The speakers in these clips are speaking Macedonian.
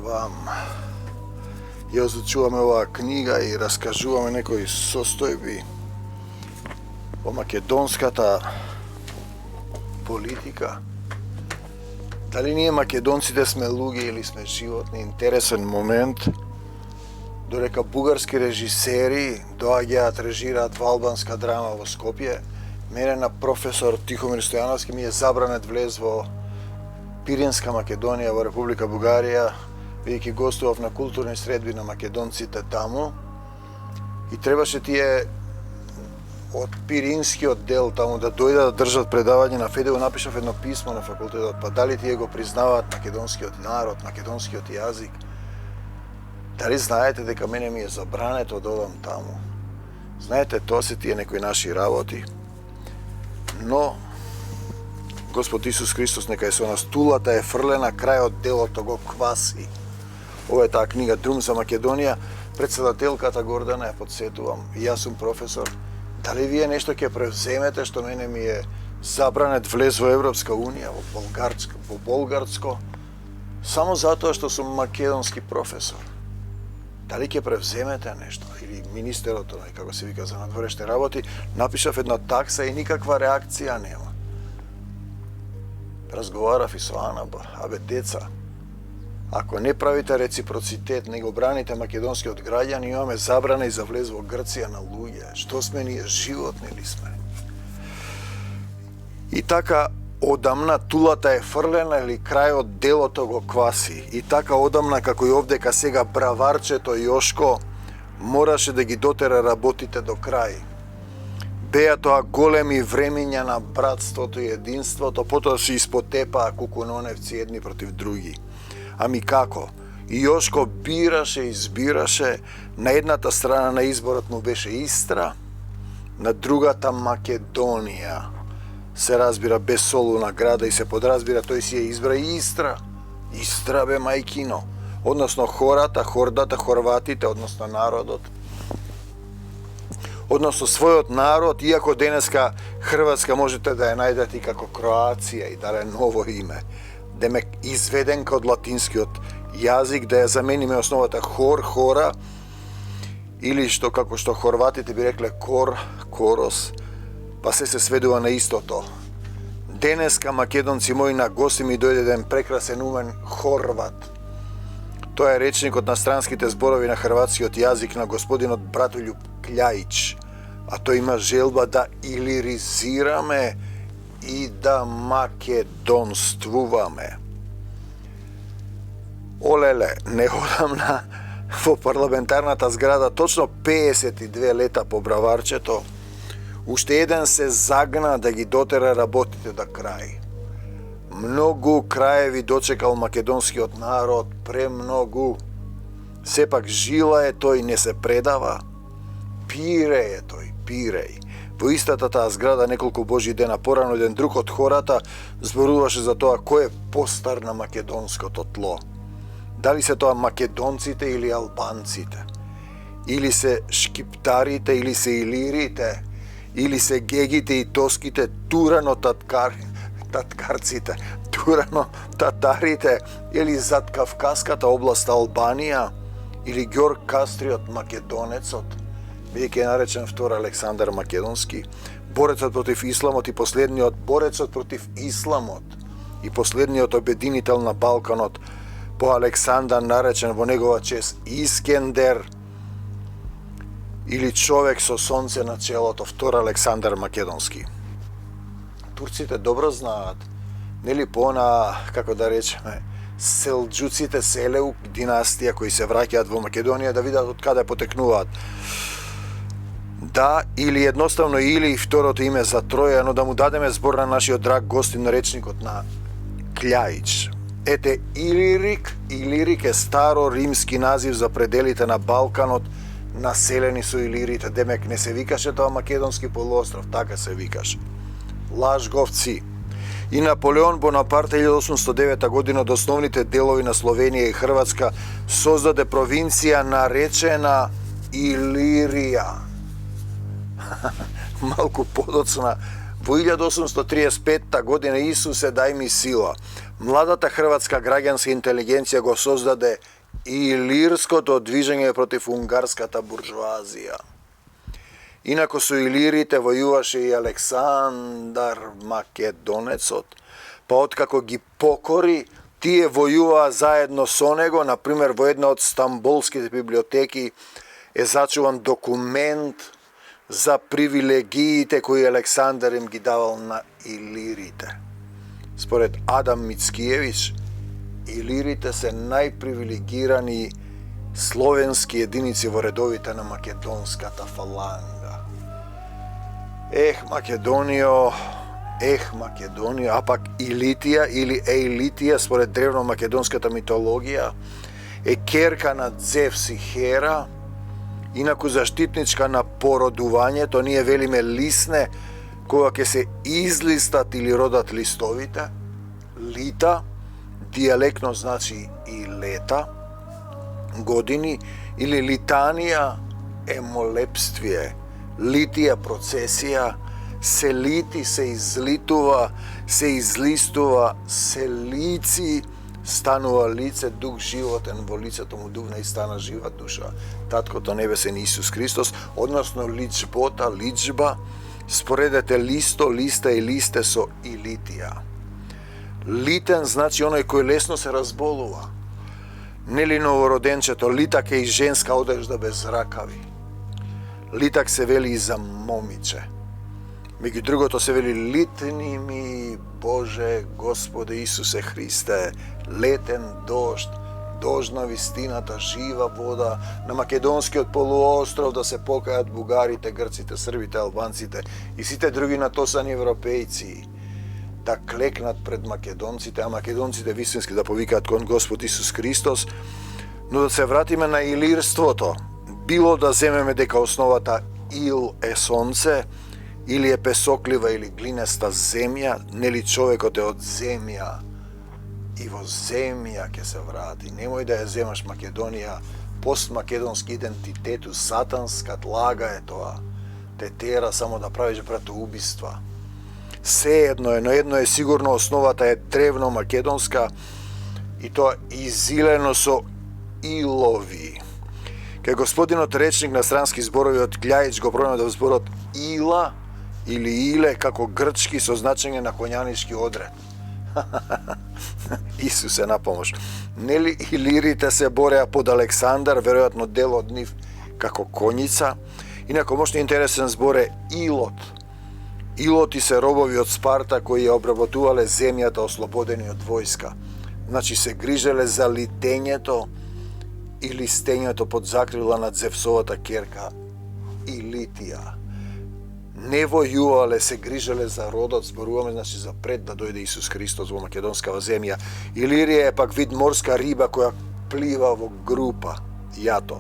вам ја изучуваме оваа книга и раскажуваме некои состојби во македонската политика. Дали ние македонците сме луѓе или сме животни? Интересен момент. Додека бугарски режисери доаѓаат, режираат во албанска драма во Скопје, мене на професор Тихомир Стојановски ми е забранет влез во Пиринска Македонија во Република Бугарија, бидејќи гостував на културни средби на македонците таму и требаше тие од Пиринскиот дел таму да дојдат да држат предавање. На Феде го напишав едно писмо на факултетот, па дали тие го признаваат македонскиот народ, македонскиот јазик? Дали знаете дека мене ми е забрането да одам таму? Знаете, тоа се тие некои наши работи. Но Господ Исус Христос нека е со нас. Тулата е фрлена, крајот делото го кваси. Ова е таа книга Друм за Македонија. Председателката Гордана ја подсетувам. И јас сум професор. Дали вие нешто ќе превземете што мене ми е забранет влез во Европска Унија, во болгарско, само затоа што сум македонски професор? Дали ќе превземете нешто? Или министерот, како се вика, за надворешни работи, напишав една такса и никаква реакција нема. Разговарав и со Ана, абе деца, ако не правите реципроцитет, не го браните македонскиот граѓан, имаме забрана и за влез во Грција на луѓе. Што сме ние, животни ли сме? И така, одамна тулата е фрлена или крајот делото го кваси. И така одамна, како и овдека сега браварчето Јошко, мораше да ги дотера работите до крај. Беа тоа големи времиња на братството и единството, потоа се испотепаа кукуноневци едни против други. Ами како? И Јошко бираше, избираше, на едната страна на изборот му беше Истра, на другата Македонија. Се разбира без солуна града и се подразбира тој си ја избра Истра. Истра бе мајкино, односно хората, хордата, хорватите, односно народот. Односно својот народ, иако денеска Хрватска можете да ја најдете и како Кроација и даде ново име. Демек изведенка од латинскиот јазик, да ја замениме основата хора, или што како што хорватите би рекле корос, па се сведува на истото. Денеска, македонци мои, на гости ми дојде еден прекрасен умен хорват. Тоа е речникот на странските зборови на хрватскиот јазик на господинот Братољуб Кљајич, а тој има желба да илиризираме и да македонствуваме. Олеле, неодамна во парламентарната зграда, точно 52 лета по браварчето, уште еден се загна да ги дотера работите до крај. Многу краеви дочекал македонскиот народ, премногу. Сепак жила е тој, не се предава. Пире е тој, пиреј. Во истата таа зграда неколку божји дена порано еден друг од хората зборуваше за тоа кој е постар на македонското тло. Дали се тоа македонците или албанците? Или се шкиптарите, или се илирите? Или се гегите и тоските, турано таткарците, турано татарите, или зад Кавказската област Албанија, или Ѓорг Кастриот македонецот, бидејќи е наречен втор Александар Македонски, борецот против исламот и последниот борецот против исламот и последниот обединител на Балканот, по Александар наречен во негова чест Искендер, или човек со сонце на челото, втор Александар Македонски. Турците добро знаат, нели пона, како да речеме, селџуците, Селеук династија кои се враќаат во Македонија да видат од каде потекнуваат. Да, или едноставно или второто име за Троја, но да му дадеме збор на нашиот драг гостин, речникот на Кљајич. Ете, Илирик е старо римски назив за пределите на Балканот, населени со илирите. Демек не се викаше тоа македонски полуостров, така се викаше. Лажговци. И Наполеон Бонапарте 1809 година од основните делови на Словенија и Хрватска создаде провинција наречена Илирија. Малку подоцна, во 1835 година Исусе дај ми сила. Младата хрватска граѓанска интелигенција го создаде илирското движење против унгарската буржуазија. Инако со илирите војуваше и Александар Македонецот, па откако ги покори, тие војуваа заедно со него. Например, во една од стамболските библиотеки е зачуван документ за привилегиите кои Александар им ги давал на илирите. Според Адам Мицкиевич, илирите се најпривилегирани словенски единици во редовите на македонската фаланга. Македонио, а пак Илитија или Ейлитија според древно-македонската митологија е керка на Зевс и Хера, инаку заштитничка на породувањето. Ние велиме лисне кога ќе се излистат или родат листовите. Лита, дијалектно значи и лета, години, или литанија е молебствие, литија процесија, се лити, се излитува, се излистува, се лици, станува лице, дух животен во лицето му дувна и стана жива душа. Таткото небесен Исус Христос, односно личба, споредете листо, листа и листе со илитија. Литен значи оној кој лесно се разболува. Нели новороденчето, литак е и женска одежда без ракави. Литак се вели и за момиче. Меѓу другото се вели литни ми, Боже, Господе Исусе Христе, летен дожд, дожд на вистината, жива вода, на македонскиот полуостров да се покајат бугарите, грците, србите, албанците и сите други натосани европејци, да клекнат пред македонците, а македонците вистински да повикаат кон Господ Исус Христос. Но да се вратиме на илирството, било да земеме дека основата ил е сонце, или е песоклива или глинеста земја, нели човекот е од земја и во земја ќе се врати. Немој да ја земаш Македонија, постмакедонски идентитету, сатанска тлага е тоа. Те тера само да правиш братоубиства. Се едно е, но едно е сигурно, основата е древно македонска и тоа изилено со илови. Кај господинот речник на странски зборови од Гляјич го пронајдов зборот ила или иле како грчки со значење на конјанички одред. Исус е на помош. Нели илирите се бореа под Александар, веројатно дел од нив како коњица. Инако можно интересен збор е илот. Илоти се робови од Спарта кои ја обработувале земјата ослободени од војска. Значи се грижеле за литењето или стењето под закрила над Зевсовата керка Илитија. Не војувале, се грижеле за родот, зборуваме значи за пред да дојде Исус Христос во македонскава земја. Илирија е пак вид морска риба која плива во група, јато.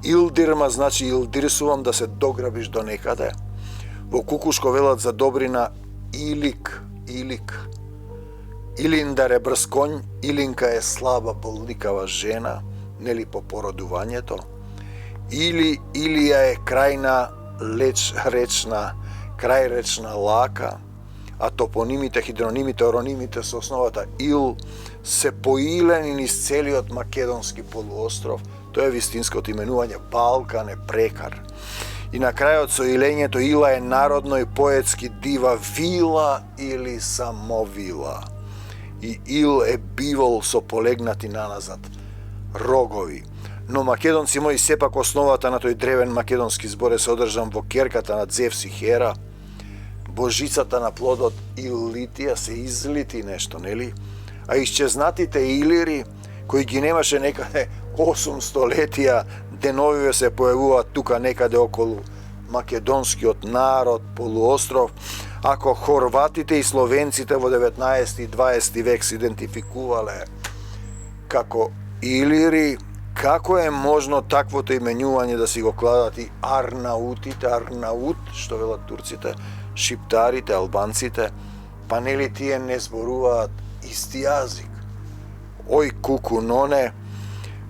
Илдирма значи илдирсувам, да се дограбиш до некаде. Во Кукушко велат за добрина илик. Илиндар е брз конј, илинка е слаба, болникава жена, нели по породувањето. Илија е крајна крајречна лака, а топонимите, хидронимите, оронимите со основата ил се поилени низ целиот македонски полуостров. Тоа е вистинското именување, Балкан е прекар. И на крајот со илењето ила е народно и поетски дива вила или самовила. И ил е бивол со полегнати наназад рогови. Но македонци мои, сепак основата на тој древен македонски збор е содржан во керката на Зевс и Хера. Божицата на плодот Илитија се излити нешто, нели? А исчезнатите илири, кои ги немаше некаде 8 столетија, деновиве се појавуваат тука некаде околу македонскиот народ, полуостров. Ако хорватите и словенците во 19 и 20 век се идентификувале како илири, како е можно таквото именување да си го кладат и арнаутите, арнаут, што велат турците, шиптарите, албанците, па нели тие не зборуваат исти јазик? Ој куку ноне,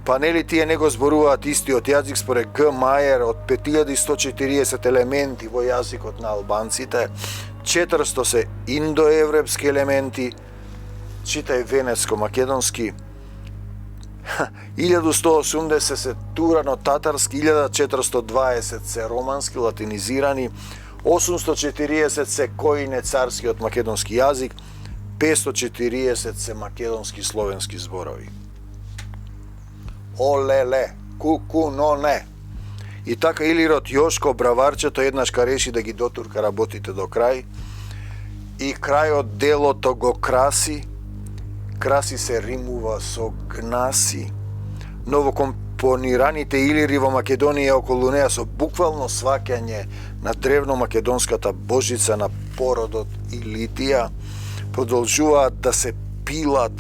па нели тие не го зборуваат истиот јазик? Според Г. Мајер, од 5140 елементи во јазикот на албанците, 400 се индоевропски елементи, читај венецко-македонски, 1180 се турано-татарски, 1420 се романски, латинизирани, 840 се коине царскиот македонски јазик, 540 се македонски словенски зборови. Олеле, куку, но не. И така Илирод Јошко браварчето еднашка реши да ги дотурка работите до крај, и крајот делото го краси, краси се римува со гнаси. Новокомпонираните илири во Македонија околу неа со буквално сваќање на древно-македонската божица на породот Илитија продолжуваат да се пилат.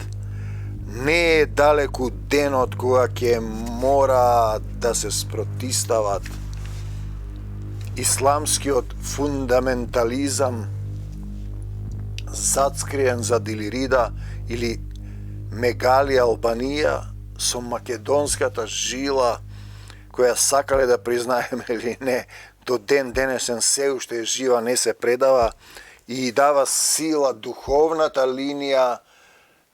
Не е далеку денот кога ќе мора да се спротистават исламскиот фундаментализам зацкриен за Дилирида или Мегалија Албанија со македонската жила која сакале да признаеме или не, до ден денешен се уште е жива, не се предава и дава сила духовната линија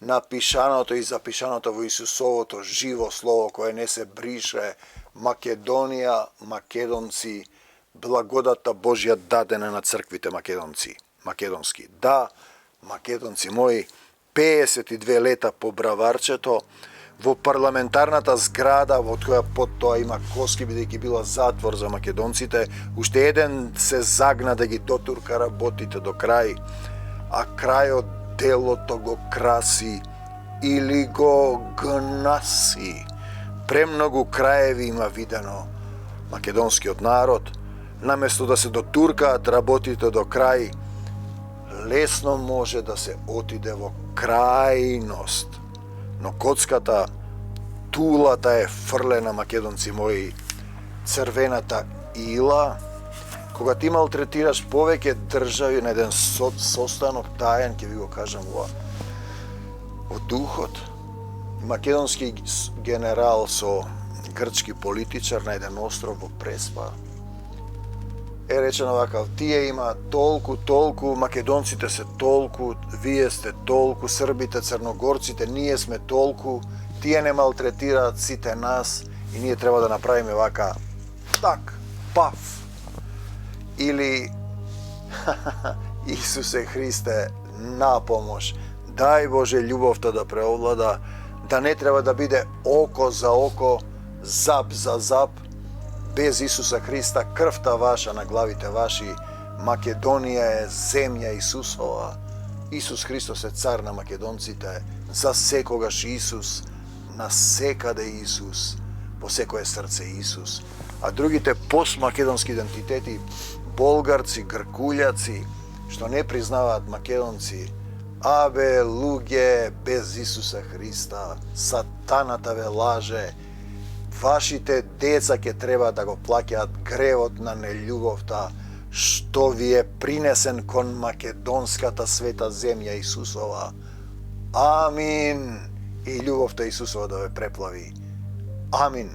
на пишаното и запишаното во Исусовото живо слово кое не се брише. Македонија, македонци, благодата Божја дадена на црквите македонски. Да, македонци мои, 52 лета по браварчето, во парламентарната зграда, во која потоа има коски, бидејќи била затвор за македонците, уште еден се загна да ги дотурка работите до крај, а крајот делото го краси или го гнаси. Премногу краеви има видено македонскиот народ, наместо да се дотуркаат работите до крај, лесно може да се отиде во крајност. Но коцката, тулата е фрлена, македонци мои, црвената ила. Кога ти малтретираш повеќе држави на еден состанок тајан, ќе ви го кажам во духот, македонски генерал со грчки политичар на еден остров во Преспа, е речено вака: тие има толку, македонците се толку, вие сте толку, србите, црногорците, ние сме толку, тие не малтретираат сите нас и ние треба да направиме вака, так, паф. Или Исусе Христе, на помош, дај Боже љубовта да преовлада, да не треба да биде око за око, зап за зап. Без Исуса Христа, крвта ваша на главите ваши, Македонија е земја Исусова. Исус Христос е цар на македонците, за секогаш Исус, на секаде Исус, по секое срце Исус. А другите постмакедонски идентитети, болгарци, гркуљаци, што не признаваат македонци, абе, луѓе, без Исуса Христа, сатаната ве лаже, вашите деца ќе треба да го плаќаат гревот на нељубовта што ви е принесен кон македонската света земја Исусова. Амин. И љубовта Исусова да ве преплави. Амин.